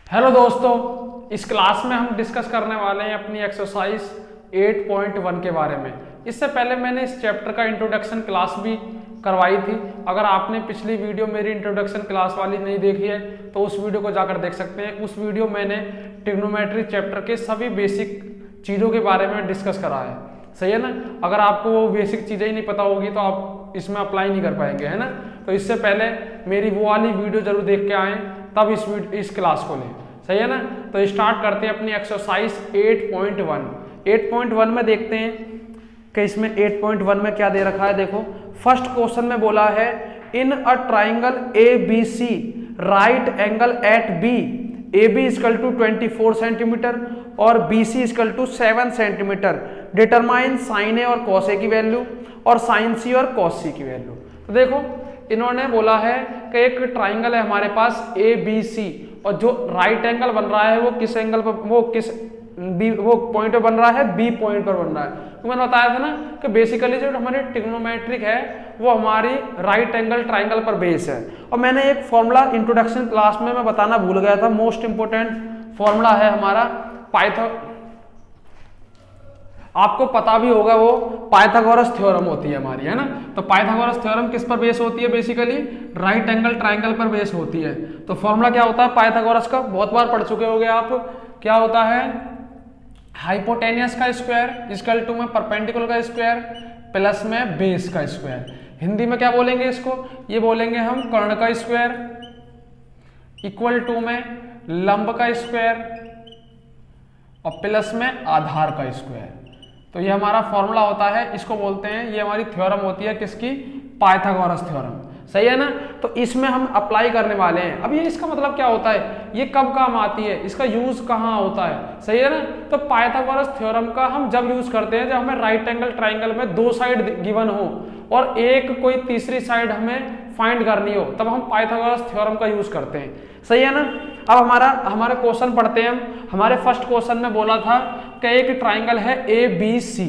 Hello दोस्तों, इस class में हम डिस्कस करने वाले हैं अपनी एक्सरसाइज 8.1 के बारे में। इससे पहले मैंने इस चैप्टर का इंट्रोडक्शन क्लास भी करवाई थी। अगर आपने पिछली वीडियो मेरी इंट्रोडक्शन क्लास वाली नहीं देखी है तो उस वीडियो को जाकर देख सकते हैं। उस वीडियो मैंने ट्रिग्नोमेट्री चैप्टर के सभी बेसिक चीज़ों के बारे में डिस्कस करा है। सही है ना। अगर आपको वो बेसिक चीज़ें ही नहीं पता होगी तो आप इसमें अप्लाई नहीं कर पाएंगे, है ना। तो इससे पहले मेरी वो वाली वीडियो जरूर देख के आएँ, तब इस क्लास को लें। सही है ना। तो स्टार्ट करते हैं अपनी एक्सरसाइज 8.1। 8.1 में देखते हैं कि इसमें 8.1 में क्या दे रखा है। देखो, फर्स्ट क्वेश्चन में बोला है in a triangle A B C right angle at B A B equal to 24 centimetre और B C equal to 7 centimetre determine sine A और कॉस ए की वैल्यू और साइन सी और कॉस सी की वैल्यू। तो देखो, इन्होंने बोला है कि एक ट्राइंगल है हमारे पास ए बी सी और जो राइट एंगल बन रहा है वो किस एंगल पर, वो पॉइंट पर बन रहा है, बी पॉइंट पर बन रहा है। तो मैंने बताया था ना कि बेसिकली जो हमारी ट्रिग्नोमेट्रिक है वो हमारी राइट एंगल ट्राइंगल पर बेस है। और मैंने एक फॉर्मूला इंट्रोडक्शन क्लास में मैं बताना भूल गया था, मोस्ट इंपोर्टेंट फॉर्मूला है हमारा आपको पता भी होगा, वो पाइथागोरस थ्योरम होती है हमारी, है ना। तो पाइथागोरस थ्योरम किस पर बेस होती है? बेसिकली राइट एंगल ट्राइंगल पर बेस होती है। तो फॉर्मूला क्या होता है पाइथागोरस का? बहुत बार पढ़ चुके होंगे आप। क्या होता है? हाइपोटेनियस का स्क्वायर इक्वल टू में परपेंडिकुलर का स्क्वायर प्लस में बेस का स्क्वायर। हिंदी में क्या बोलेंगे इसको? ये बोलेंगे हम कर्ण का स्क्वायर इक्वल टू में लंब का स्क्वायर और प्लस में आधार का स्क्वायर। तो ये हमारा फॉर्मूला होता है, इसको बोलते हैं, ये हमारी थ्योरम होती है किसकी? Pythagoras theorem. सही है ना। तो इसमें हम अप्लाई करने वाले हैं। अब ये इसका मतलब क्या होता है, ये कब काम आती है, इसका यूज कहाँ होता है? सही है ना। तो पाइथागोरस थ्योरम का हम जब यूज करते हैं जब हमें राइट एंगल ट्राइंगल में दो साइड गिवन हो और एक कोई तीसरी साइड हमें फाइंड करनी हो, तब हम पाइथागोरस थ्योरम का यूज करते हैं। सही है ना। अब हमारा क्वेश्चन पढ़ते हैं हम। हमारे फर्स्ट क्वेश्चन में बोला था कि एक ट्राइंगल है ए बी सी,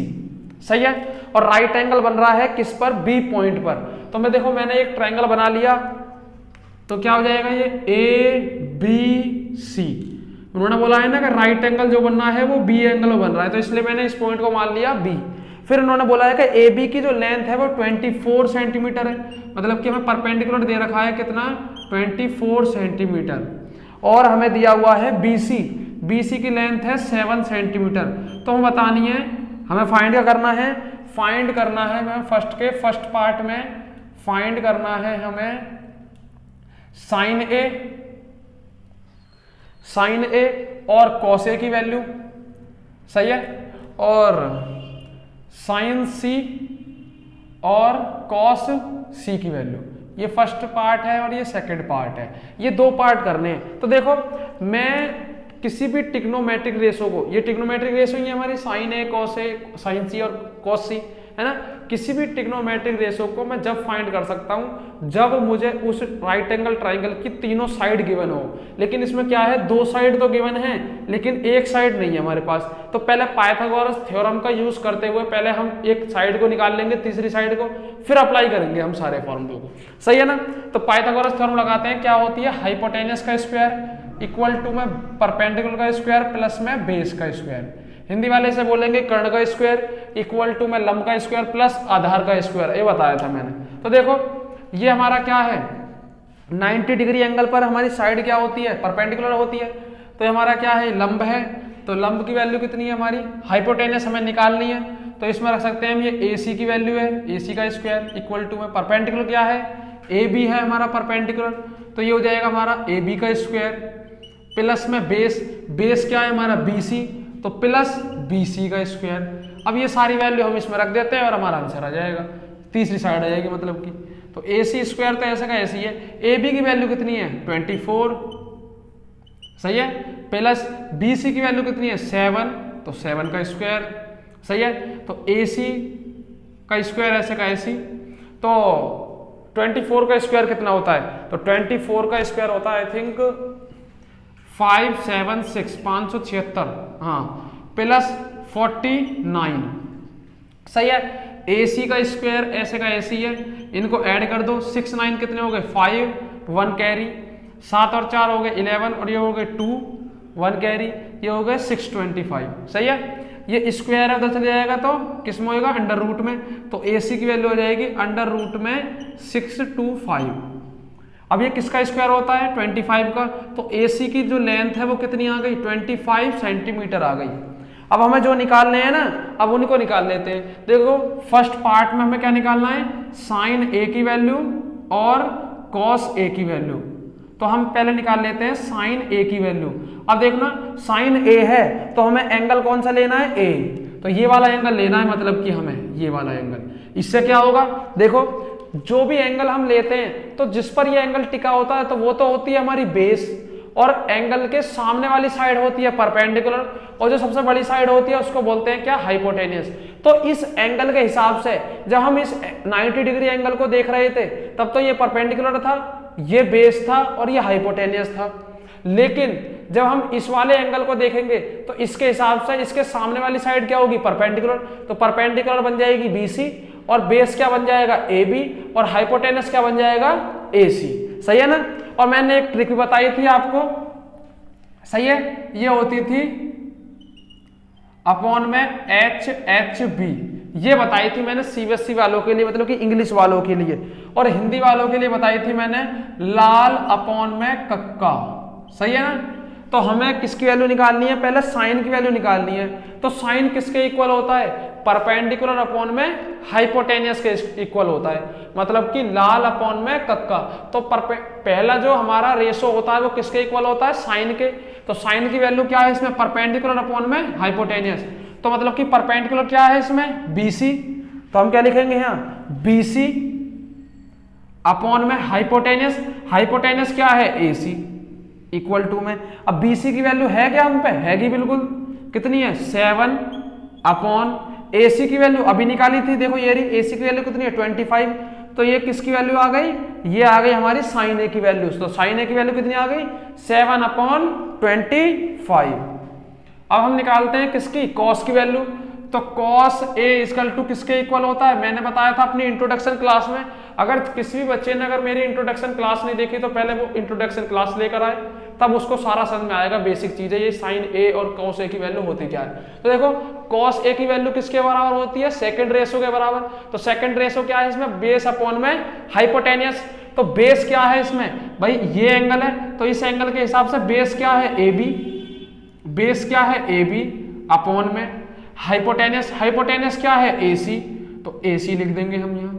सही है, और राइट एंगल बन रहा है किस पर? बी पॉइंट पर। तो मैंने एक ट्राइंगल बना लिया, तो क्या हो जाएगा ये ए बी सी। उन्होंने बोला है ना कि राइट एंगल जो बनना है वो बी एंगल बन रहा है, तो इसलिए मैंने इस पॉइंट को मान लिया बी। फिर उन्होंने बोला है कि ए बी की जो लेंथ है वो 24 सेंटीमीटर है, मतलब कि हमें परपेंडिकुलर दे रखा है कितना? 24 सेंटीमीटर। और हमें दिया हुआ है BC, BC की लेंथ है 7 सेंटीमीटर। तो हमें बतानी है, हमें फाइंड क्या करना है? फाइंड करना है हमें फर्स्ट पार्ट में फाइंड करना है हमें साइन ए और कॉस ए की वैल्यू, सही है, और साइन सी और कॉस सी की वैल्यू। ये फर्स्ट पार्ट है और ये सेकंड पार्ट है, ये दो पार्ट करने हैं। तो देखो, मैं किसी भी ट्रिग्नोमेट्रिक रेशो को, ये ट्रिग्नोमेट्रिक रेशो ही हमारी sign A cos A, sign सी और कॉस सी, है ना। किसी भी ट्रिग्नोमेट्रिक रेशो को मैं जब फाइंड कर सकता हूं जब मुझे उस राइट एंगल ट्राइंगल की तीनों साइड गिवन हो। लेकिन इसमें क्या है, दो साइड तो गिवन है लेकिन एक साइड नहीं है हमारे पास। तो पहले पाइथागोरस थ्योरम का यूज करते हुए पहले हम एक साइड को निकाल लेंगे, तीसरी साइड को, फिर अप्लाई करेंगे हम सारे फॉर्मूलों को। सही है ना। तो पाइथागोरस थ्योरम लगाते हैं, क्या होती है? हाइपोटेनियस का स्क्वायर इक्वल टू में परपेंडिकुलर का स्क्वायर प्लस में बेस का स्क्वायर। हिंदी वाले से बोलेंगे कर्ण का स्क्वायर इक्वल टू में लंब का स्क्वायर प्लस आधार का स्क्वायर, ये बताया था मैंने। तो देखो, ये हमारा क्या है, 90 डिग्री एंगल पर हमारी साइड क्या होती है? परपेंडिकुलर होती है। तो हमारा क्या है? लंब है। तो लंब की वैल्यू कितनी है हमारी? हाइपोटेनस हमें निकालनी है, तो इसमें रख सकते हैं हम, ये AC की वैल्यू है, AC का स्क्वायर इक्वल टू में परपेंडिकुलर क्या है? AB है हमारा परपेंडिकुलर, तो ये हो जाएगा हमारा AB का स्क्वायर प्लस में बेस क्या है हमारा? BC, तो प्लस BC का स्क्वायर। अब ये सारी वैल्यू हम इसमें रख देते हैं और हमारा आंसर आ जाएगा, तीसरी साइड आ जाएगी मतलब की। तो AC स्क्वायर तो ऐसा का ऐसी है। AB की वैल्यू कितनी है? 24, सही है, प्लस BC की वैल्यू कितनी है? 7, तो 7 का स्क्वायर, सही है। तो AC का स्क्वायर ऐसे का ऐसी, तो 24 का स्क्वायर कितना होता है? तो 24 का स्क्वायर होता है आई थिंक 576, 576, हाँ, प्लस 49, सही है। AC का स्क्वायर ऐसे का ऐसी है, इनको ऐड कर दो, 6 9 कितने हो गए? 5, 1 कैरी, 7 और 4 हो गए 11 और ये हो गए 2, 1 कैरी, ये हो गए 625। सही है, ये स्क्वायर है उधर चले जाएगा तो किस में होएगा, अंडर रूट में। तो AC की वैल्यू हो जाएगी अंडर रूट में 625। अब ये किसका स्क्वायर होता है, 25 का। तो AC की जो लेंथ है वो कितनी आ गई, 25 सेंटीमीटर आ गई। अब हमें जो निकालने हैं ना, अब उनको निकाल लेते हैं। देखो फर्स्ट पार्ट में हमें क्या निकालना है, साइन A की वैल्यू और कॉस A की वैल्यू। तो हम पहले निकाल लेते हैं साइन A की वैल्यू। अब देखना साइन A है तो हमें एंगल कौन सा लेना है, A। तो ये वाला एंगल लेना है, मतलब कि हमें ये वाला एंगल। इससे क्या होगा, देखो जो भी एंगल हम लेते हैं तो जिस पर ये एंगल टिका होता है तो वो तो होती है हमारी बेस, और एंगल के सामने वाली साइड होती है परपेंडिकुलर, और जो सबसे बड़ी साइड होती है उसको बोलते हैं क्या, हाइपोटेनियस। तो इस एंगल के हिसाब से जब हम इस 90 डिग्री एंगल को देख रहे थे तब तो ये परपेंडिकुलर था, ये बेस था और ये हाइपोटेनियस था। लेकिन जब हम इस वाले एंगल को देखेंगे तो इसके हिसाब से इसके सामने वाली साइड क्या होगी, परपेंडिकुलर। तो परपेंडिकुलर बन जाएगी BC, और बेस क्या बन जाएगा, AB, और हाइपोटेनस क्या बन जाएगा, AC। सही है ना। और मैंने एक ट्रिक भी बताई थी आपको, सही है, ये होती थी अपॉन में HHB, ये बताई थी मैंने CBSE वालों के लिए, मतलब कि इंग्लिश वालों के लिए। और हिंदी वालों के लिए बताई थी मैंने लाल अपॉन में कक्का। सही है ना। तो हमें किसकी वैल्यू निकालनी है, पहले साइन की वैल्यू निकालनी है। तो साइन किसके इक्वल होता है, परपेंडिकुलर अपॉन में हाइपोटेनियस के इक्वल होता है, मतलब कि लाल अपॉन में कक्का। तो पहला जो हमारा रेशो होता है वो किसके इक्वल होता है, साइन के। तो साइन की वैल्यू क्या है इसमें, परपेंडिकुलर अपॉन में हाइपोटेनियस। तो मतलब कि परपेंडिकुलर क्या है इसमें, BC। तो हम क्या लिखेंगे यहाँ, BC अपॉन में हाइपोटेनियस, हाइपोटेनियस क्या है, AC इक्वल टू में। अब BC की वैल्यू है क्या हम पे, हैगी बिल्कुल, कितनी है, 7 अपॉन AC की वैल्यू अभी निकाली थी, देखो ये रही, AC की वैल्यू कितनी है, 25। तो ये किसकी वैल्यू आ गई, ये आ गई हमारी साइन A की वैल्यू। तो साइन A की वैल्यू कितनी आ गई, 7 अपॉन 25। अब हम निकालते हैं किसकी, कॉस की वैल्यू। तो कॉस A इक्वल टू किसके इक्वल होता है, मैंने बताया था अपनी इंट्रोडक्शन क्लास में। अगर किसी भी बच्चे ने अगर मेरी इंट्रोडक्शन क्लास नहीं देखी तो पहले वो इंट्रोडक्शन क्लास लेकर आए, तब उसको सारा समझ में आएगा, बेसिक चीजें ये साइन A और कॉस A की वैल्यू होती क्या है। तो देखो कॉस A की वैल्यू किसके बराबर होती है, सेकंड रेशो के बराबर। तो सेकंड रेशो क्या है इसमें, बेस अपॉन में हाइपोटेनियस। तो बेस क्या है इसमें भाई, ये एंगल है, तो इस एंगल के हिसाब से बेस क्या है, AB। बेस क्या है, AB अपॉन में हाइपोटेनियस, हाइपोटेनियस क्या है, AC। तो AC लिख देंगे हम यहाँ।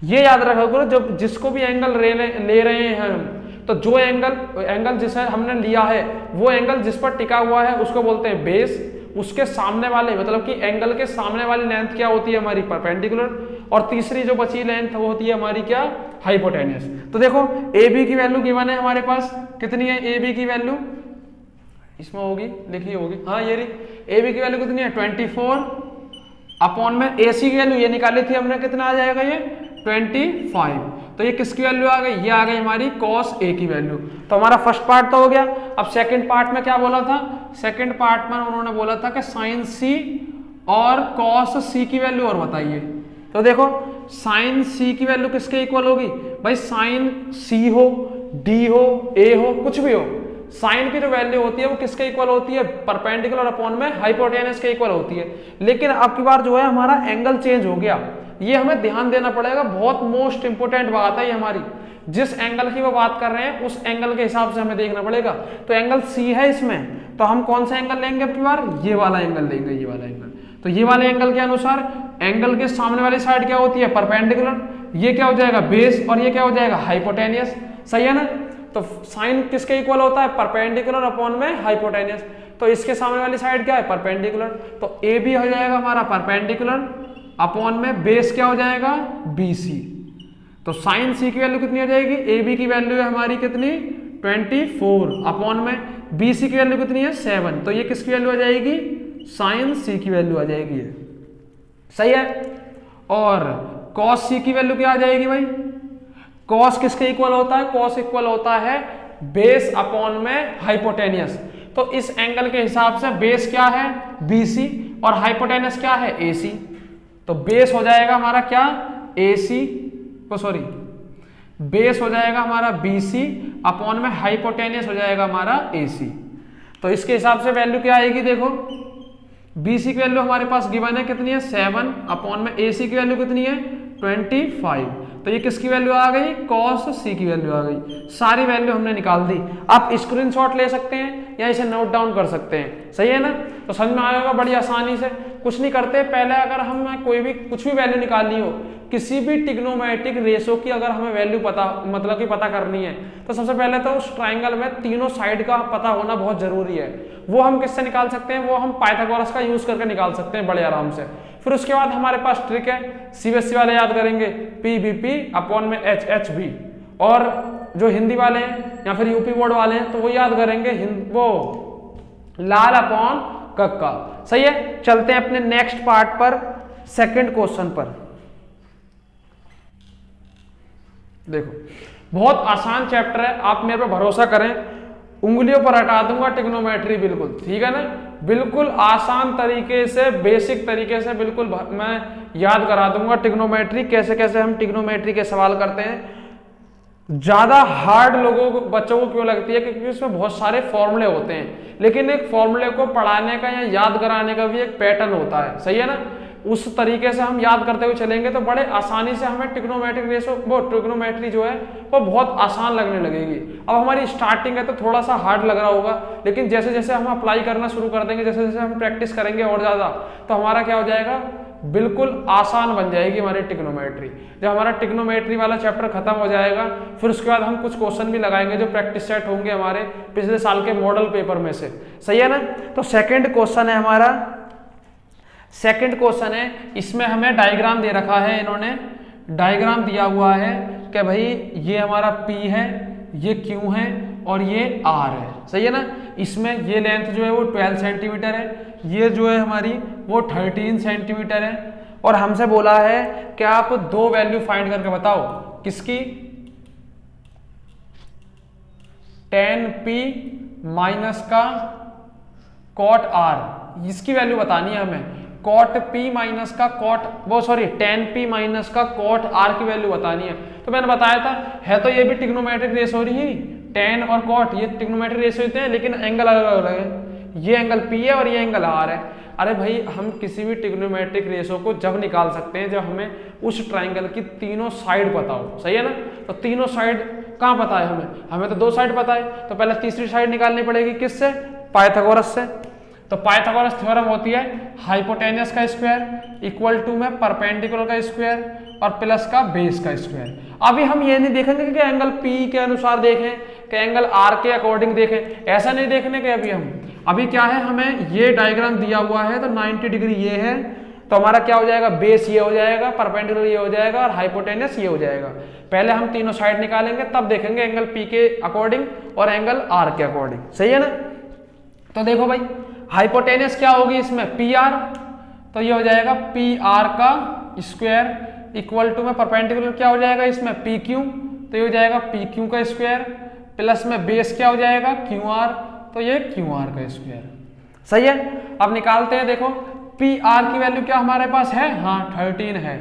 ये याद रखा करो, जब जिसको भी एंगल ले रहे हैं हम, तो जो एंगल जिसे हमने लिया है वो एंगल जिस पर टिका हुआ है उसको बोलते हैं बेस। उसके सामने वाले, मतलब कि एंगल के सामने वाली लेंथ क्या होती है हमारी, परपेंडिकुलर। और तीसरी जो बची लेंथ वो होती है हमारी क्या, हाइपोटेनियस। तो देखो AB की वैल्यू गिवन है हमारे पास, कितनी है AB की वैल्यू, इसमें होगी, लिखी होगी, हाँ ये रही, AB की वैल्यू कितनी है, 24 अपॉन में AC की वैल्यू ये निकाली थी हमने, कितना आ जाएगा ये, 25। तो ये किसकी वैल्यू आ गई, ये आ गई हमारी cos A की वैल्यू। तो हमारा फर्स्ट पार्ट तो हो गया। अब सेकंड पार्ट में क्या बोला था, सेकंड पार्ट में उन्होंने बोला था कि साइन C और cos C की वैल्यू और बताइए। तो देखो साइन C की वैल्यू किसके इक्वल होगी भाई, साइन C हो, D हो, A हो, कुछ भी हो, साइन की जो वैल्यू होती है वो किसके इक्वल होती है, परपेंडिकुलर अपॉन में हाइपोटेनस के इक्वल होती है। लेकिन अब की बार जो है हमारा एंगल चेंज हो गया, ये हमें ध्यान देना पड़ेगा, बहुत मोस्ट इंपोर्टेंट बात है ये हमारी। जिस एंगल की वो बात कर रहे हैं उस एंगल के हिसाब से हमें देखना पड़ेगा। तो एंगल C है इसमें, तो हम कौन सा एंगल लेंगे अब की बार, ये वाला एंगल लेंगे, ये वाला एंगल। तो ये वाले एंगल के अनुसार एंगल के सामने वाली साइड क्या होती है, परपेंडिकुलर, ये क्या हो जाएगा बेस, और ये क्या हो जाएगा हाइपोटेनियस। सही है ना। तो साइन किसके इक्वल होता है, परपेंडिकुलर अपॉन में हाइपोटेनियस। तो इसके सामने वाली साइड क्या है, परपेंडिकुलर। तो ए बी हो जाएगा हमारा परपेंडिकुलर अपॉन में बेस क्या हो जाएगा, BC। तो साइन C की वैल्यू कितनी हो जाएगी, AB की वैल्यू है हमारी कितनी, 24 अपॉन में BC की वैल्यू कितनी है, 7। तो ये किसकी वैल्यू आ जाएगी, साइन C की वैल्यू आ जाएगी। सही है। और cos C की वैल्यू क्या आ जाएगी भाई, cos किसके इक्वल होता है, cos इक्वल होता है बेस अपॉन में हाइपोटेनियस। तो इस एंगल के हिसाब से बेस क्या है, BC, और हाइपोटेनियस क्या है, AC। तो बेस हो जाएगा हमारा क्या, AC, सॉरी बेस हो जाएगा हमारा BC, अपॉन में हाइपोटेनियस हो जाएगा हमारा AC। तो इसके हिसाब से वैल्यू क्या आएगी देखो, BC की वैल्यू हमारे पास गिवन है कितनी है 7 अपॉन में AC की वैल्यू कितनी है 25। तो ये किसकी वैल्यू आ गई, cos C की वैल्यू आ गई। सारी वैल्यू हमने निकाल दी। आप स्क्रीनशॉट ले सकते हैं या इसे नोट डाउन कर सकते हैं, सही है ना। तो समझ में आएगा बड़ी आसानी से। कुछ नहीं करते, पहले अगर हम कोई भी कुछ भी वैल्यू निकालनी हो, किसी भी ट्रिग्नोमेट्रिक रेशो की अगर हमें वैल्यू पता मतलब कि पता करनी है, तो सबसे पहले तो उस ट्राइंगल में तीनों साइड का पता होना बहुत जरूरी है। वो हम किससे निकाल सकते हैं, वो हम पाइथागोरस का यूज करके निकाल सकते हैं बड़े आराम से। फिर उसके बाद हमारे पास ट्रिक है, CBSE वाले याद करेंगे PBP अपॉन में HHB, और जो हिंदी वाले हैं या फिर यूपी बोर्ड वाले हैं तो वो याद करेंगे वो लाल अपॉन कक्का। सही है, चलते हैं अपने नेक्स्ट पार्ट पर, सेकंड क्वेश्चन पर। देखो बहुत आसान चैप्टर है, आप मेरे पर भरोसा करें, उंगलियों पर हटा दूंगा ट्रिग्नोमेट्री, बिल्कुल ठीक है ना। बिल्कुल आसान तरीके से, बेसिक तरीके से बिल्कुल मैं याद करा दूंगा ट्रिग्नोमेट्री, कैसे कैसे हम ट्रिग्नोमेट्री के सवाल करते हैं। ज्यादा हार्ड लोगों को, बच्चों को क्यों लगती है, क्योंकि इसमें बहुत सारे फॉर्मूले होते हैं, लेकिन एक फॉर्मूले को पढ़ाने का या याद कराने का भी एक पैटर्न होता है, सही है ना। उस तरीके से हम याद करते हुए चलेंगे तो बड़े आसानी से हमें ट्रिग्नोमेट्रिक रेशो, वो ट्रिग्नोमेट्री जो है वो बहुत आसान लगने लगेगी। अब हमारी स्टार्टिंग है तो थोड़ा सा हार्ड लग रहा होगा, लेकिन जैसे जैसे हम अप्लाई करना शुरू कर देंगे, जैसे जैसे हम प्रैक्टिस करेंगे और ज्यादा, तो हमारा क्या हो जाएगा, बिल्कुल आसान बन जाएगी हमारी ट्रिग्नोमेट्री। जब हमारा ट्रिग्नोमेट्री वाला चैप्टर खत्म हो जाएगा, फिर उसके बाद हम कुछ क्वेश्चन भी लगाएंगे जो प्रैक्टिस सेट होंगे हमारे पिछले साल के मॉडल पेपर में से, सही है ना। तो सेकंड क्वेश्चन है हमारा, सेकंड क्वेश्चन है, इसमें हमें डायग्राम दे रखा है, इन्होंने डायग्राम दिया हुआ है कि भाई ये हमारा P है, ये Q है और ये R है, सही है ना। इसमें ये लेंथ जो है वो 12 सेंटीमीटर है, ये जो है हमारी वो 13 सेंटीमीटर है, और हमसे बोला है कि आप दो वैल्यू फाइंड करके बताओ, किसकी, tan P माइनस का cot R, इसकी वैल्यू बतानी है हमें। cot P माइनस का tan P माइनस का cot R की वैल्यू बतानी है। तो मैंने बताया था, है तो ये भी ट्रिग्नोमेट्रिक रेशो ही, tan और cot ये ट्रिग्नोमेट्रिक रेशो होते हैं, लेकिन एंगल अलग अलग है, ये एंगल P है और ये एंगल R है। अरे भाई, हम किसी भी ट्रिग्नोमेट्रिक रेशो को जब निकाल सकते हैं जब हमें उस ट्राइंगल की तीनों साइड पता हो, सही है ना। तो तीनों साइड कहाँ पता है हमें तो दो साइड पता है, तो पहले तीसरी साइड निकालनी पड़ेगी, किससे, पाइथागोरस से। तो पाइथागोरस थ्योरम होती है हाइपोटेनियस का स्क्वायर इक्वल टू में परपेंडिकुलर का स्क्वायर और प्लस का बेस का स्क्वायर। अभी हम ये नहीं देखेंगे कि एंगल P के अनुसार देखें कि एंगल R के अकॉर्डिंग देखें, ऐसा नहीं देखने के। अभी क्या है, हमें ये डायग्राम दिया हुआ है तो 90 डिग्री ये है, तो हमारा क्या हो जाएगा, बेस ये हो जाएगा, परपेंडिकुलर ये हो जाएगा और हाइपोटेनियस ये हो जाएगा। पहले हम तीनों साइड निकालेंगे, तब देखेंगे एंगल P के अकॉर्डिंग और एंगल R के अकॉर्डिंग, सही है ना। तो देखो भाई, हाइपोटेनियस क्या होगी इसमें, PR, तो ये हो जाएगा PR का स्क्वायर इक्वल टू में परपेंडिकुलर क्या हो जाएगा इसमें, PQ, तो ये हो जाएगा PQ का स्क्वायर प्लस में बेस क्या हो जाएगा, QR, तो ये QR का स्क्वायर, सही है। अब निकालते हैं, देखो PR की वैल्यू क्या हमारे पास है, हाँ 13 है,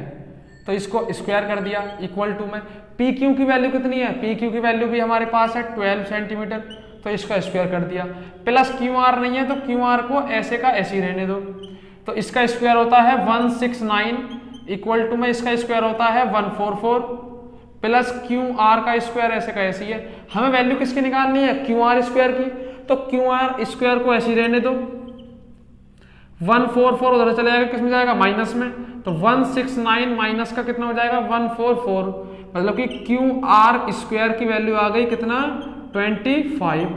तो इसको स्क्वायर कर दिया इक्वल टू में PQ की वैल्यू कितनी है, PQ की वैल्यू भी हमारे पास है 12 सेंटीमीटर, तो इसका स्क्वायर कर दिया, प्लस QR नहीं है तो QR को ऐसे का ऐसे ही रहने दो, तो इसका स्क्वायर होता है 169 इक्वल टू में इसका स्क्वायर होता है 144 प्लस QR का स्क्वायर ऐसे का ऐसे ही है। हमें वैल्यू किसकी निकालनी है, QR स्क्वायर की, तो QR स्क्वायर को ऐसे ही रहने दो, 144 उधर चले जाएगा, किसमें जाएगा, माइनस में, तो 169 माइनस का कितना हो जाएगा 144, मतलब कि QR स्क्वायर की वैल्यू आ गई कितना 25,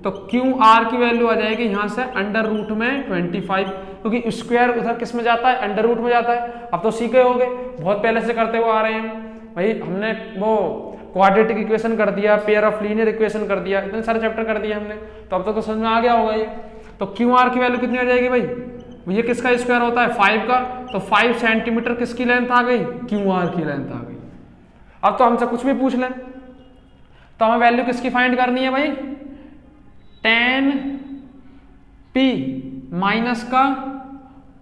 तो QR की वैल्यू आ जाएगी यहां से अंडर रूट में 25, क्योंकि स्क्वायर उधर किस में जाता है, अंडर रूट में जाता है। अब तो सीखे होंगे, बहुत पहले से करते हुए आ रहे हैं भाई, हमने वो क्वाड्रेटिक इक्वेशन कर दिया, पेयर ऑफ लीनियर इक्वेशन कर दिया, इतने सारे चैप्टर कर दिए हमने, तो अब तक तो समझ में आ गया होगा ये। तो QR की वैल्यू कितनी आ जाएगी भाई, ये किसका स्क्वायर होता है 5 का, तो 5 सेंटीमीटर किसकी लेंथ आ गई, QR की लेंथ आ गई। अब तो हमसे कुछ भी पूछ लें, तो हमें वैल्यू किसकी फाइंड करनी है भाई, tan P माइनस का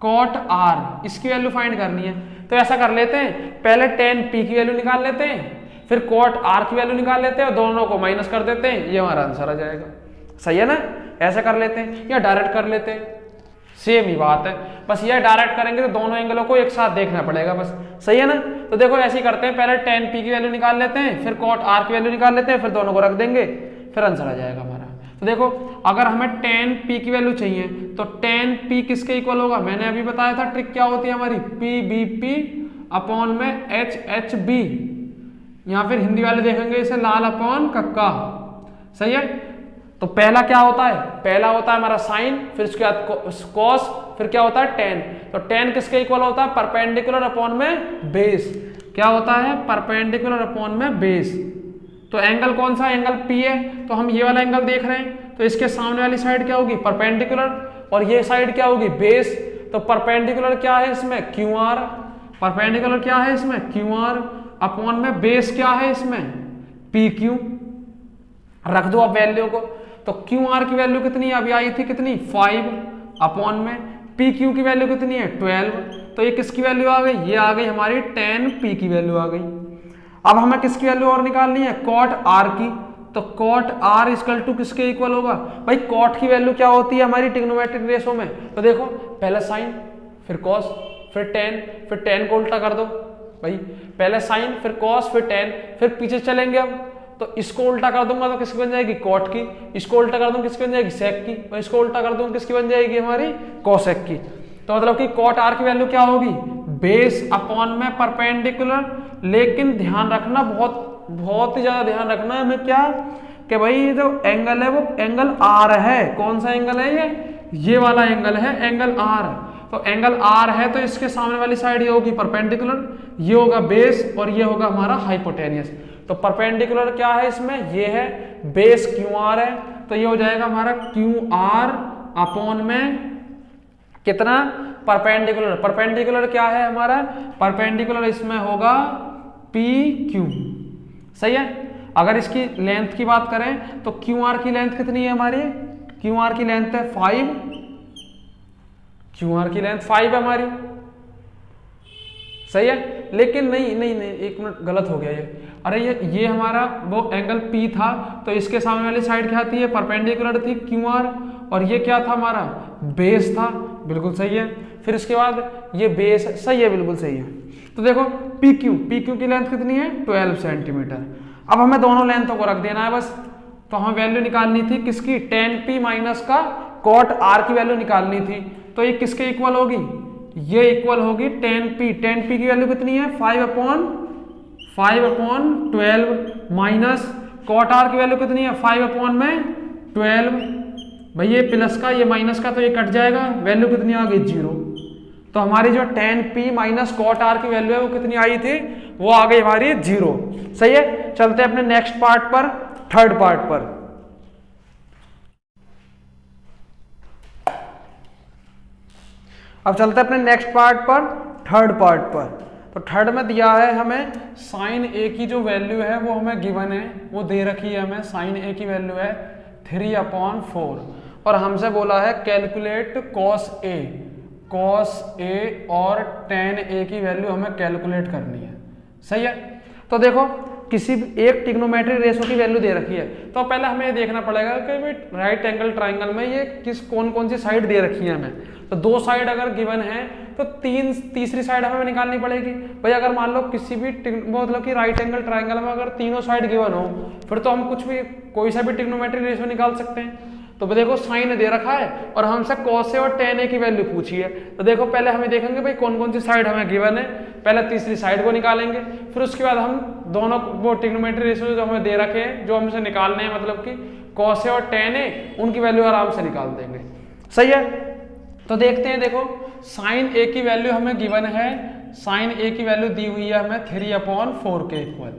cot R, इसकी वैल्यू फाइंड करनी है। तो ऐसा कर लेते हैं, पहले tan P की वैल्यू निकाल लेते हैं, फिर कॉट आर की वैल्यू निकाल लेते हैं और दोनों को माइनस कर देते हैं, ये हमारा आंसर आ जाएगा। सही है ना, ऐसा कर लेते हैं या डायरेक्ट कर लेते हैं, सेम ही बात है। बस ये डायरेक्ट करेंगे तो दोनों एंगलों को एक साथ देखना पड़ेगा बस। सही है ना, तो देखो ऐसे ही करते हैं, पहले tan p की वैल्यू निकाल लेते हैं, फिर cot r की वैल्यू निकाल लेते हैं, फिर दोनों को रख देंगे, फिर आंसर आ जाएगा हमारा। तो देखो अगर हमें tan p की वैल्यू चाहिए तो tan p किसके इक्वल होगा, मैंने अभी बताया था ट्रिक क्या होती है हमारी, p b p अपॉन में h h b, या फिर हिंदी वाले देखेंगे इसे लाल अपॉन कक्का। सही है, तो पहला क्या होता है, पहला होता है हमारा साइन, फिर उसके बाद कॉस, फिर क्या होता है टेन। तो टेन किसके इक्वल होता है, परपेंडिकुलर अपॉन में बेस। क्या होता है, परपेंडिकुलर अपॉन में बेस। तो एंगल कौन सा, एंगल पी है, तो हम ये वाला एंगल देख रहे हैं, तो इसके सामने वाली साइड क्या होगी, परपेंडिकुलर, और ये साइड क्या होगी, बेस। तो परपेंडिकुलर क्या है इसमें, क्यू आर, परपेंडिकुलर क्या है इसमें, क्यू आर अपॉन में बेस क्या है इसमें, पी क्यू। रख दो अब वैल्यू को, तो क्यू आर की वैल्यू कितनी अभी आई थी, कितनी 5 अपॉन में पी क्यू की वैल्यू कितनी है 12। तो ये किसकी वैल्यू आ गई, ये आ गई हमारी tan p की वैल्यू आ गई। अब हमें किसकी वैल्यू और निकालनी है, cot r की। तो cot r इक्वल टू किसके इक्वल होगा भाई, cot की वैल्यू क्या होती है हमारी ट्रिग्नोमेट्रिक रेशो में, तो देखो पहले साइन, फिर cos, फिर tan, फिर tan को उल्टा कर दो भाई, पहले साइन फिर cos फिर tan, फिर पीछे चलेंगे अब, तो इसको उल्टा कर दूंगा तो किसकी बन जाएगी, कॉट की, इसको उल्टा कर दूंगा किसकी बन जाएगी, सेक की, और इसको उल्टा कर दूंगा किसकी बन जाएगी हमारी, कोसेक की। तो मतलब कि कॉट आर की वैल्यू क्या होगी, बेस अपॉन में परपेंडिकुलर। लेकिन ध्यान रखना, बहुत ही ज्यादा ध्यान रखना है हमें क्या, कि भाई ये जो एंगल है वो एंगल आर है। कौन सा एंगल है ये वाला एंगल है, एंगल आर। तो एंगल आर है तो इसके सामने वाली साइड ये होगी परपेंडिकुलर, ये होगा बेस, और ये होगा हमारा हाइपोटेनियस। तो परपेंडिकुलर क्या है इसमें, ये है बेस क्यू आर है, तो ये हो जाएगा हमारा क्यू आर अपॉन में कितना, परपेंडिकुलर। परपेंडिकुलर क्या है हमारा, परपेंडिकुलर इसमें होगा पी क्यू। सही है, अगर इसकी लेंथ की बात करें तो क्यू आर की लेंथ कितनी है हमारी, क्यू आर की लेंथ है 5, क्यू आर की लेंथ 5 है हमारी। सही है, लेकिन नहीं, एक मिनट गलत हो गया ये, अरे ये हमारा वो एंगल P था, तो इसके सामने वाली साइड क्या थी, ये परपेंडिकुलर थी QR, और ये क्या था हमारा, बेस था। बिल्कुल सही है, फिर इसके बाद ये बेस, सही है, बिल्कुल सही है। तो देखो PQ की लेंथ कितनी है 12 सेंटीमीटर। अब हमें दोनों लेंथों को रख देना है बस। तो हमें वैल्यू निकालनी थी किसकी, tan p माइनस का cot r की वैल्यू निकालनी थी। तो ये किसके इक्वल होगी, ये इक्वल होगी tan p की वैल्यू कितनी है 5 अपॉन 12 माइनस कॉट आर की वैल्यू कितनी है 5 अपॉन में 12। भाई ये प्लस का ये माइनस का तो ये कट जाएगा, वैल्यू कितनी आ गई 0। तो हमारी जो tan p minus cot r की वैल्यू है वो कितनी आई थी, वो आ गई हमारी 0। सही है, चलते हैं अपने नेक्स्ट पार्ट पर, थर्ड पार्ट पर। अब चलते हैं अपने नेक्स्ट पार्ट पर, थर्ड पार्ट पर। तो थर्ड में दिया है हमें साइन ए की जो वैल्यू है वो हमें गिवन है, वो दे रखी है हमें, साइन ए की वैल्यू है 3/4, और हमसे बोला है कैलकुलेट कॉस ए और tan ए की वैल्यू हमें कैलकुलेट करनी है। सही है, तो देखो किसी भी एक ट्रिग्नोमेट्रिक रेशो की वैल्यू दे रखी है, तो पहले हमें ये देखना पड़ेगा कि भाई राइट एंगल ट्राइंगल में ये कौन सी साइड दे रखी है हमें। तो 2 साइड अगर गिवन है तो तीसरी साइड हमें निकालनी पड़ेगी। भाई अगर मान लो किसी भी मतलब कि राइट एंगल ट्राइंगल में अगर तीनों साइड गिवन हो, फिर तो हम कोई सा भी ट्रिग्नोमेट्रिक रेशो निकाल सकते हैं। तो देखो साइन दे रखा है और हमसे कॉस ए और tan ए की वैल्यू पूछी है। तो देखो पहले हमें देखेंगे भाई कौन सी साइड हमें गिवन है, पहले तीसरी साइड को निकालेंगे, फिर उसके बाद हम दोनों वो ट्रिग्नोमेट्रिक रेशो जो हमें दे रखे हैं, जो हमसे निकालने हैं, मतलब कि कॉस ए और tan ए, उनकी वैल्यू आराम से निकाल देंगे। सही है, तो देखते हैं। देखो साइन ए की वैल्यू हमें गिवन है, साइन ए की वैल्यू दी हुई है हमें 3/4 के इक्वल।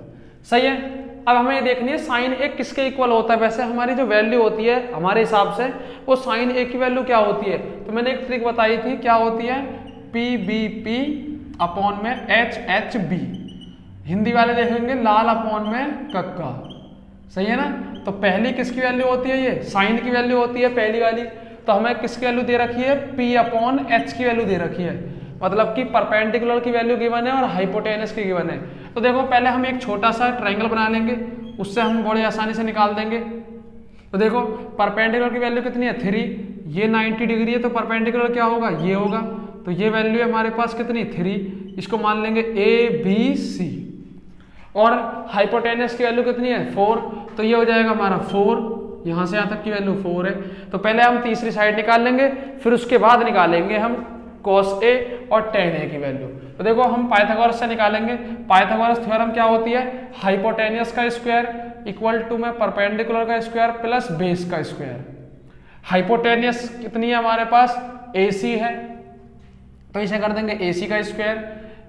सही है, अब हमें ये देखनी है साइन ए किसके इक्वल होता है। वैसे हमारी जो वैल्यू होती है हमारे हिसाब से वो साइन ए की वैल्यू क्या होती है, तो मैंने एक ट्रिक बताई थी, क्या होती है PBP अपॉन में HHB, हिंदी वाले देखेंगे लाल अपॉन में कक्का। सही है ना, तो पहली किसकी वैल्यू होती है, ये साइन की वैल्यू होती है पहली वाली। तो हमें किसकी वैल्यू दे रखी है, P/H की वैल्यू दे रखी है, मतलब कि परपेंडिकुलर की वैल्यू गिवन है और हाइपोटेनस की गिवन है। तो देखो पहले हम एक छोटा सा ट्रायंगल बना लेंगे, उससे हम बड़े आसानी से निकाल देंगे। तो देखो परपेंडिकुलर की वैल्यू कितनी है 3, ये 90 डिग्री है तो परपेंडिकुलर क्या होगा ये होगा, तो ये वैल्यू है हमारे पास कितनी 3, इसको मान लेंगे ABC। और हाइपोटेनस की वैल्यू कितनी है 4, तो ये हो जाएगा हमारा 4, यहाँ से यहाँ तक की वैल्यू 4 है। तो पहले हम तीसरी साइड निकाल लेंगे, फिर उसके बाद निकालेंगे हम cos A और tan A की वैल्यू। तो देखो हम पाइथागोरस से निकालेंगे। पाइथागोरस थ्योरम क्या होती है, हाइपोटेनियस का स्क्वायर इक्वल टू में परपेंडिकुलर का स्क्वायर प्लस बेस का स्क्वायर। हाइपोटेनियस कितनी है हमारे पास AC है, तो इसे कर देंगे AC का स्क्वायर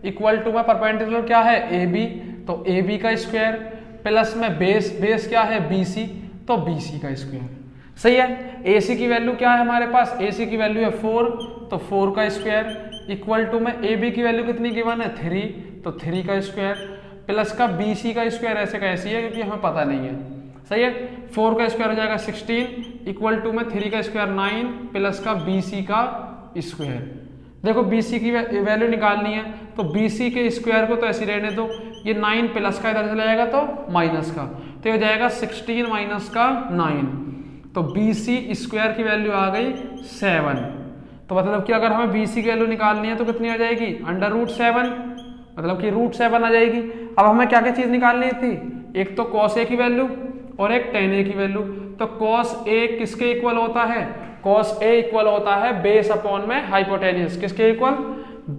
इक्वल टू में परपेंडिकुलर क्या है AB, तो AB का स्क्वायर प्लस में बेस क्या है BC, तो BC का स्क्वायर। सही है। AC की वैल्यू क्या है हमारे पास, AC की वैल्यू है 4, तो 4 का स्क्वायर इक्वल टू में AB की वैल्यू कितनी गिवन है 3, तो 3 का स्क्वायर प्लस का BC का स्क्वायर, ऐसे का ऐसी है क्योंकि हमें पता नहीं है। सही है। 4 का स्क्वायर हो जाएगा 16 इक्वल टू में 3 का स्क्वायर 9 प्लस का BC का स्क्वायर। देखो BC की वैल्यू निकालनी है, तो BC के स्क्वायर को तो ऐसे रहने दो, ये 9 प्लस का इधर चला जाएगा तो माइनस का, तो हो जाएगा 16 माइनस का 9, तो BC स्क्वायर की वैल्यू आ गई 7। तो मतलब कि अगर हमें BC की वैल्यू निकालनी है तो कितनी आ जाएगी √7, मतलब कि √7 आ जाएगी। अब हमें क्या क्या चीज निकालनी थी, एक तो cos A की वैल्यू और एक tan A की वैल्यू। तो cos A किसके इक्वल होता है, cos A इक्वल होता है बेस अपॉन में हाइपोटेनियस। किसके इक्वल,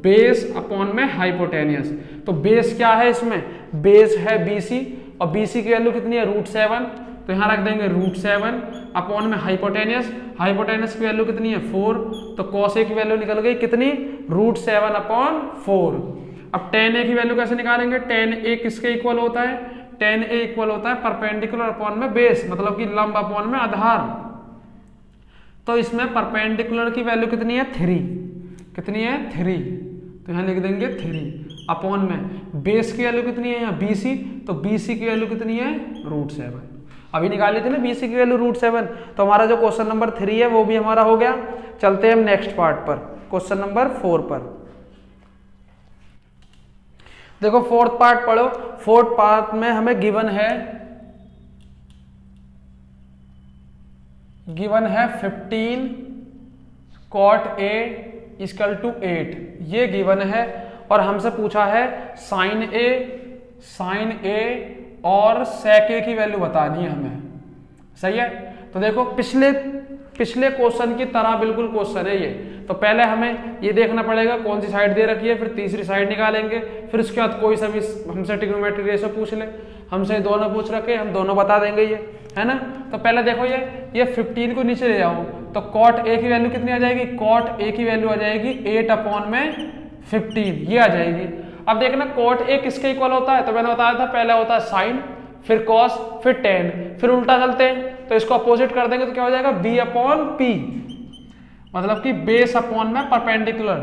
बेस अपॉन में हाइपोटेनियस। तो बेस क्या है इसमें, बेस है BC और BC की वैल्यू कितनी है √7, तो यहाँ रख देंगे √7 अपॉन में हाइपोटेनियस। हाइपोटेनियस की वैल्यू कितनी है 4, तो cos A की वैल्यू निकल गई कितनी √7 अपॉन 4। अब tan A की वैल्यू कैसे निकालेंगे, tan A किसके इक्वल होता है, tan A इक्वल होता है परपेंडिकुलर अपॉन में बेस, मतलब कि लंब अपॉन में आधार। तो इसमें परपेंडिकुलर की वैल्यू कितनी है 3, कितनी है 3, तो यहाँ लिख देंगे 3 अपॉन में बेस की वैल्यू कितनी है यहाँ BC, तो BC की वैल्यू कितनी है √7। अभी निकाली थी ना BC की वैल्यू √7, तो हमारा जो क्वेश्चन नंबर 3 है वो भी हमारा हो गया। चलते हैं हम नेक्स्ट पार्ट पर, क्वेश्चन नंबर 4 पर। देखो फोर्थ पार्ट पढ़ो। फोर्थ पार्ट में हमें गिवन है 15 cot A इक्वल टू 8, ये गिवन है। और हमसे पूछा है sin A और sec A की वैल्यू बतानी है हमें। सही है। तो देखो पिछले क्वेश्चन की तरह बिल्कुल क्वेश्चन है ये। तो पहले हमें ये देखना पड़ेगा कौन सी साइड दे रखी है, फिर तीसरी साइड निकालेंगे, फिर उसके बाद कोई सा भी हमसे ट्रिग्नोमेट्रिक रेशो पूछ ले, हमसे दोनों पूछ रखे हम दोनों बता देंगे ये, है ना। तो पहले देखो ये 15 को नीचे ले जाओ, तो cot A की वैल्यू कितनी आ जाएगी, cot A की वैल्यू आ जाएगी 8 अपॉन में 15, ये आ जाएगी। अब देखना cot A किसके इक्वल होता है, तो मैंने बताया था पहले होता है साइन, फिर cos, फिर tan, फिर उल्टा चलते हैं तो इसको अपोजिट कर देंगे तो क्या हो जाएगा B अपॉन P, मतलब कि बेस अपॉन में परपेंडिकुलर।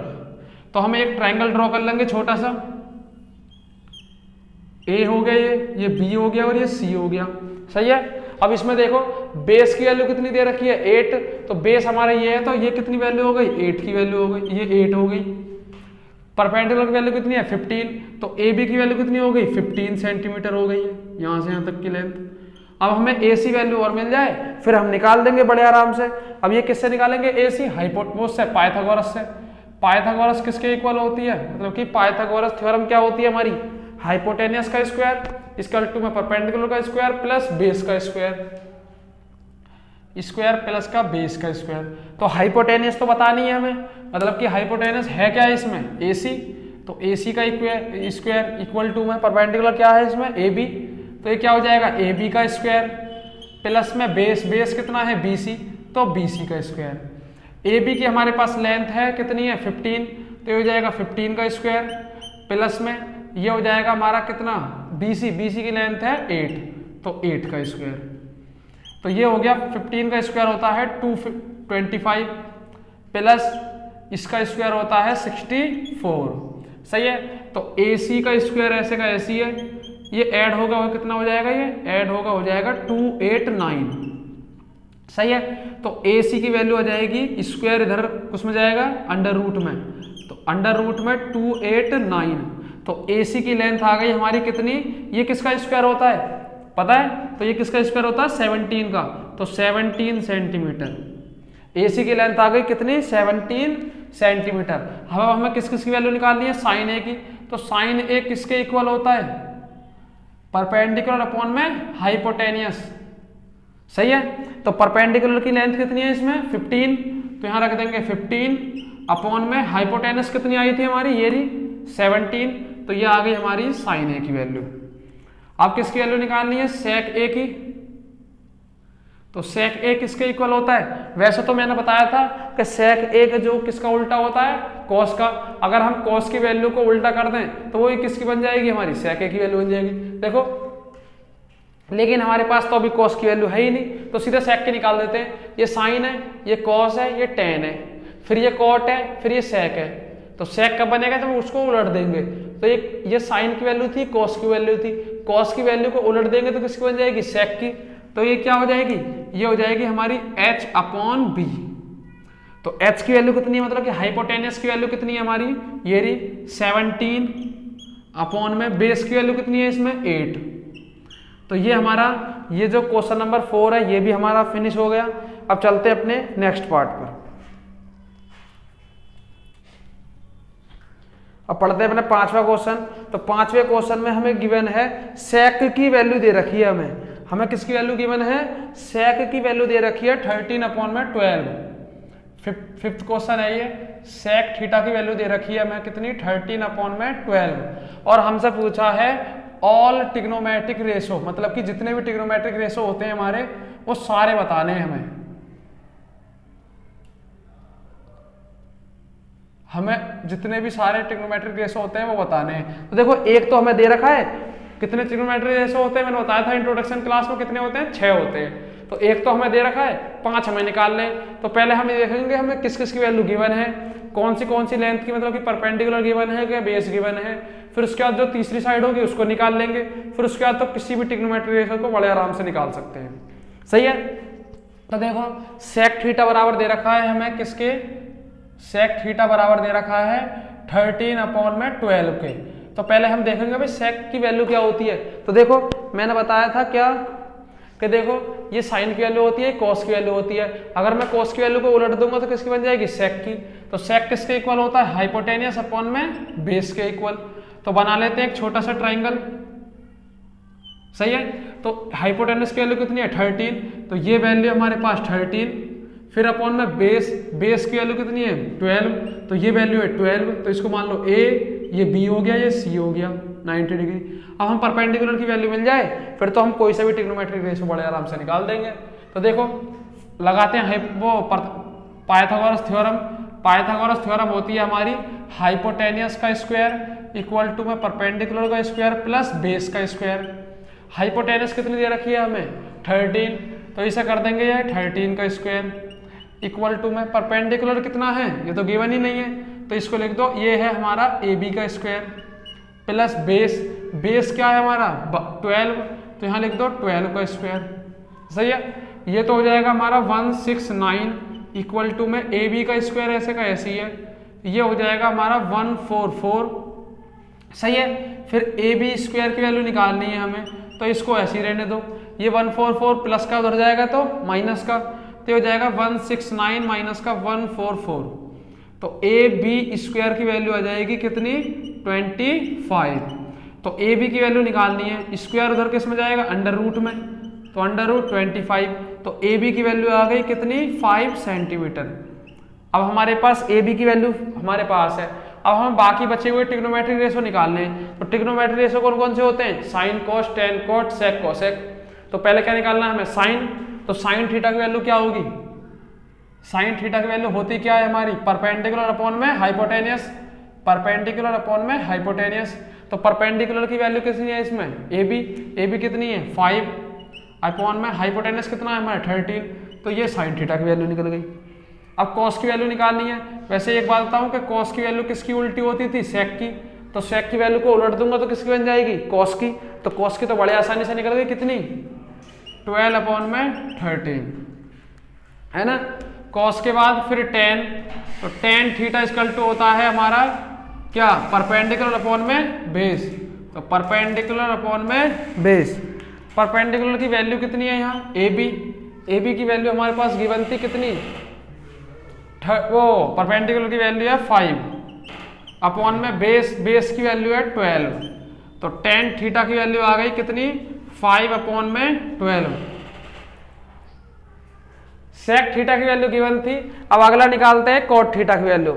तो हम एक ट्रायंगल ड्रॉ कर लेंगे छोटा सा, A हो गया ये B हो गया और ये C हो गया। सही है। अब इसमें देखो बेस की वैल्यू कितनी दे रखी है 8, तो बेस हमारा ये है, तो ये कितनी वैल्यू हो गई 8 की वैल्यू हो गई, ये 8 हो गई। परपेंडिकुलर की वैल्यू कितनी है 15, तो AB की वैल्यू कितनी हो गई 15 सेंटीमीटर हो गई है, यहाँ से यहाँ तक की लेंथ। अब हमें AC वैल्यू और मिल जाए फिर हम निकाल देंगे बड़े आराम से। अब ये किससे निकालेंगे AC, हाइपोटेनस से, पाइथागोरस से। पाइथागोरस किसके इक्वल होती है, मतलब कि पाइथागोरस थ्योरम क्या होती है हमारी, हाइपोटेनस का स्क्वायर इक्वल टू में परपेंडिकुलर का स्क्वायर प्लस बेस का स्क्वायर प्लस का बेस का स्क्वायर। तो हाइपोटेनस तो बतानी है हमें, मतलब कि हाइपोटेनस है क्या है इसमें AC, तो AC का स्क्वायर इक्वल टू में परपेंडिकुलर क्या है इसमें AB, तो ये क्या हो जाएगा AB का स्क्वायर प्लस में बेस कितना है BC, तो BC का स्क्वायर। AB की हमारे पास लेंथ है कितनी है 15, तो ये हो जाएगा 15 का स्क्वायर प्लस में ये हो जाएगा हमारा कितना BC की लेंथ है 8, तो 8 का स्क्वायर। तो ये हो गया 15 का स्क्वायर होता है 225 प्लस इसका स्क्वायर होता है 64। सही है। तो AC का स्क्वायर ऐसे का ऐसी है, ये ऐड होगा वो कितना हो जाएगा, ये ऐड होगा हो जाएगा 289। सही है। तो AC की वैल्यू आ जाएगी, स्क्वायर इधर उसमें जाएगा अंडर रूट में, तो अंडर रूट में 289। तो AC की लेंथ आ गई हमारी कितनी, ये किसका स्क्वायर होता है पता है, तो ये किसका स्क्वायर होता है 17 का, तो 17 सेंटीमीटर। AC की लेंथ आ गई कितनी 17 सेंटीमीटर। अब हमें किस किस की वैल्यू निकालनी है, साइन A की, तो साइन A किसके इक्वल होता है, परपेंडिकुलर अपॉन में हाइपोटेनियस, सही है। तो परपेंडिकुलर की लेंथ कितनी है इसमें 15, तो यहां रख देंगे 15 अपॉन में हाइपोटेनस कितनी आई थी हमारी, ये रही 17, तो ये आ गई हमारी साइन ए की वैल्यू। अब किसकी वैल्यू निकालनी है, सेक ए की, तो सेक ए किसके इक्वल होता है, वैसे तो मैंने बताया था कि सेक ए का जो किसका उल्टा होता है, कॉस का। अगर हम कॉस की वैल्यू को उल्टा कर दें तो वो किसकी बन जाएगी, हमारी सेक ए की वैल्यू बन जाएगी। देखो लेकिन हमारे पास तो अभी कॉस की वैल्यू है ही नहीं, तो सीधे सेक की निकाल देते हैं। ये साइन है, ये कॉस है, ये टेन है, फिर ये कॉट है, फिर ये सेक है। तो सेक कब बनेगा जब उसको उलट देंगे, तो ये साइन की वैल्यू थी, कॉस की वैल्यू थी, कॉस की वैल्यू को उलट देंगे तो किसकी बन जाएगी, सेक की। तो ये क्या हो जाएगी, ये हो जाएगी हमारी h अपॉन बी। तो h की वैल्यू कितनी है, मतलब कि हाइपोटेनियस की वैल्यू कितनी है हमारी, ये रही 17 अपॉन में बेस की वैल्यू कितनी है इसमें 8। तो ये हमारा ये जो क्वेश्चन नंबर 4 है ये भी हमारा फिनिश हो गया। अब चलते हैं अपने नेक्स्ट पार्ट पर। अब पढ़ते हैं अपने 5वां क्वेश्चन। तो 5वें क्वेश्चन में हमें गिवन है सेक की वैल्यू दे रखी है, हमें किसकी वैल्यू गिवन है, सेक की वैल्यू दे रखी है 13 अपॉन में 12। फिफ्थ क्वेश्चन है ये, सेक थीटा की वैल्यू दे रखी है हमें कितनी 13 अपॉन में 12, और हमसे पूछा है ऑल ट्रिग्नोमेट्रिक रेशो, मतलब कि जितने भी ट्रिग्नोमेट्रिक रेशो होते हैं हमारे वो सारे बताने हैं हमें जितने भी सारे ट्रिग्नोमेट्रिक रेशो होते हैं वो बताने हैं। तो देखो एक तो हमें दे रखा है कितने ट्रिग्नोमेट्रिक रेशो होते हैं, मैंने बताया था इंट्रोडक्शन क्लास में कितने होते हैं 6 होते हैं। तो एक तो हमें दे रखा है, 5 हमें निकाल लें। तो पहले हम देखेंगे हमें किस किस की वैल्यू गिवन है, कौन सी लेंथ की, मतलब कि परपेंडिकुलर गिवन है क्या बेस गिवन है। फिर उसके बाद जो तीसरी साइड होगी उसको निकाल लेंगे। फिर उसके बाद तो किसी भी ट्रिग्नोमेट्रिक रेशो को बड़े आराम से निकाल सकते हैं, सही है। तो देखो सेक थीटा बराबर दे रखा है हमें किसके, सेक थीटा बराबर दे रखा है 13 अपॉन में 12 के। तो पहले हम देखेंगे भाई सेक की वैल्यू क्या होती है। तो देखो मैंने बताया था क्या कि देखो ये साइन की वैल्यू होती है, कॉस की वैल्यू होती है। अगर मैं कॉस की वैल्यू को उलट दूंगा तो किसकी बन जाएगी, सेक की। तो सेक किसके इक्वल होता है, हाइपोटेनियस अपॉन में बेस के इक्वल। तो बना लेते हैं एक छोटा सा ट्राइंगल, सही है। तो हाइपोटेनियस की वैल्यू कितनी है 13, तो ये वैल्यू हमारे पास 13, फिर अपॉन में बेस की वैल्यू कितनी है 12, तो ये वैल्यू है 12। तो इसको मान लो a, ये b हो गया, ये c हो गया 90 डिग्री। अब हम परपेंडिकुलर की वैल्यू मिल जाए फिर तो हम कोई सा भी ट्रिग्नोमेट्रिक रेशो बड़े आराम से निकाल देंगे। तो देखो लगाते हैं वो पाइथागोरस थ्योरम। पाइथागोरस थ्योरम होती है हमारी हाइपोटेनियस का स्क्वायर इक्वल टू में परपेंडिकुलर का स्क्वायर प्लस बेस का स्क्वायर। हाइपोटेनियस कितनी दे रखी है हमें 13, तो इसे कर देंगे ये 13 का स्क्वायर इक्वल टू में परपेंडिकुलर कितना है, ये तो गिवन ही नहीं है, तो इसको लिख दो, ये है हमारा AB का स्क्वायर प्लस बेस क्या है हमारा 12, तो यहाँ लिख दो 12 का स्क्वायर, सही है। ये तो हो जाएगा हमारा 169 इक्वल टू में AB का स्क्वायर ऐसे का ऐसे ही है, ये हो जाएगा हमारा 144, सही है। फिर AB स्क्वायर की वैल्यू निकालनी है हमें, तो इसको ऐसे ही रहने दो। ये 144 प्लस का उधर जाएगा तो माइनस का, तो हो जाएगा 169 माइनस का 144। तो AB स्क्वायर की वैल्यू आ जाएगी कितनी 25। तो AB की वैल्यू निकालनी है, स्क्वायर उधर किस में जाएगा अंडर रूट में, तो अंडर रूट 25। तो AB की वैल्यू आ गई कितनी 5 सेंटीमीटर। अब हमारे पास AB की वैल्यू हमारे पास है। अब हम बाकी बचे हुए ट्रिग्नोमेट्रिक रेशो निकालने हैं। तो ट्रिग्नोमेट्रिक रेशो कौन कौन से होते हैं, sine cos tan cot sec cosec. तो पहले क्या निकालना है हमें साइन, तो साइन थीटा की वैल्यू क्या होगी, साइन थीटा की वैल्यू होती क्या है हमारी परपेंडिकुलर अपॉन में हाइपोटेनियस, परपेंडिकुलर अपॉन में हाइपोटेनियस। तो परपेंडिकुलर की वैल्यू कितनी है इसमें AB कितनी है 5 अपॉन में हाइपोटेनियस कितना है हमारा 13, तो ये साइन थीटा की वैल्यू निकल गई। अब कॉस की वैल्यू निकालनी है। वैसे एक बात बताऊं कि कॉस की वैल्यू किसकी उल्टी होती थी, सेक की। तो सेक की वैल्यू को उलट दूंगा तो किसकी बन जाएगी, कॉस की। तो कॉस की तो बड़े आसानी से निकल गई कितनी 12 अपॉन में 13, है ना। कॉस के बाद फिर टेन, तो टेन थीटा इक्वल टू होता है हमारा क्या, परपेंडिकुलर अपॉन में बेस। तो परपेंडिकुलर अपॉन में बेस, परपेंडिकुलर की वैल्यू कितनी है यहाँ, ए बी की वैल्यू हमारे पास गिवन थी कितनी, वो परपेंडिकुलर की वैल्यू है 5 अपॉन में बेस की वैल्यू है 12। तो टेन थीटा की वैल्यू आ गई कितनी, 5 अपॉन में 12। सेक थीटा की वैल्यू गिवन थी। अब अगला निकालते हैं कोट थीटा की वैल्यू।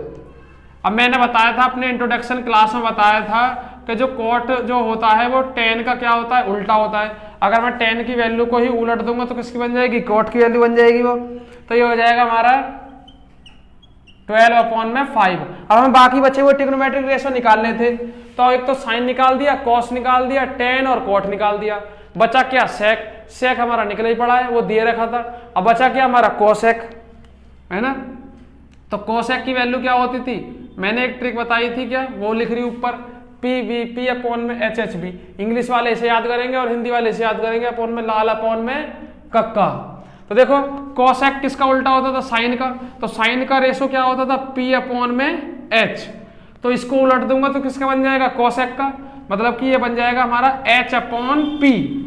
अब मैंने बताया था अपने इंट्रोडक्शन क्लास में बताया था कि जो कोट जो होता है वो टेन का क्या होता है, उल्टा होता है। अगर मैं टेन की वैल्यू को ही उलट दूंगा तो किसकी बन जाएगी, कोट की वैल्यू बन जाएगी वो। तो ये हो जाएगा हमारा 12 अपॉन में 5। अब हमें बाकी बचे हुए ट्रिग्नोमेट्रिक रेशो निकालने थे, तो एक तो साइन निकाल दिया, कॉस निकाल दिया, टेन और कोट निकाल दिया। बचा क्या, सेक हमारा निकल ही पड़ा है, वो दिए रखा था। अब बचा क्या हमारा, कोसेक, है ना। तो कोसेक की वैल्यू क्या होती थी, मैंने एक ट्रिक बताई थी क्या, वो लिख रही ऊपर, पी वी पी अपॉन में एच एच बी। इंग्लिश वाले इसे याद करेंगे और हिंदी वाले इसे याद करेंगे, अपॉन में लाल अपॉन में कक्का। तो देखो कोसेक किसका उल्टा होता था, साइन का। तो साइन का रेशो क्या होता था, पी अपॉन में एच। तो इसको उलट दूंगा तो किसका बन जाएगा, कोसेक का। मतलब कि ये बन जाएगा हमारा एच अपॉन पी।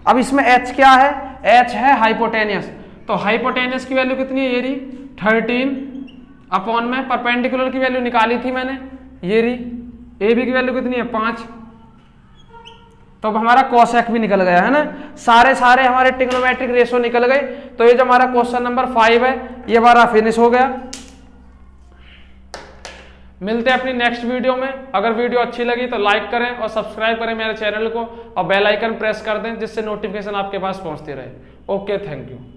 अब इसमें एच क्या है, एच है हाइपोटेनियस। तो हाइपोटेनियस की वैल्यू कितनी है, ये रही 13 अपॉन में परपेंडिकुलर की वैल्यू निकाली थी मैंने, ये रही। ए बी की वैल्यू कितनी है, 5। तो अब हमारा कोसेक भी निकल गया, है ना। सारे हमारे ट्रिग्नोमेट्रिक रेशो निकल गए। तो ये जो हमारा क्वेश्चन नंबर 5 है ये हमारा फिनिश हो गया। मिलते हैं अपनी नेक्स्ट वीडियो में। अगर वीडियो अच्छी लगी तो लाइक करें और सब्सक्राइब करें मेरे चैनल को और बेल आइकन प्रेस कर दें जिससे नोटिफिकेशन आपके पास पहुंचती रहे। Okay, thank you.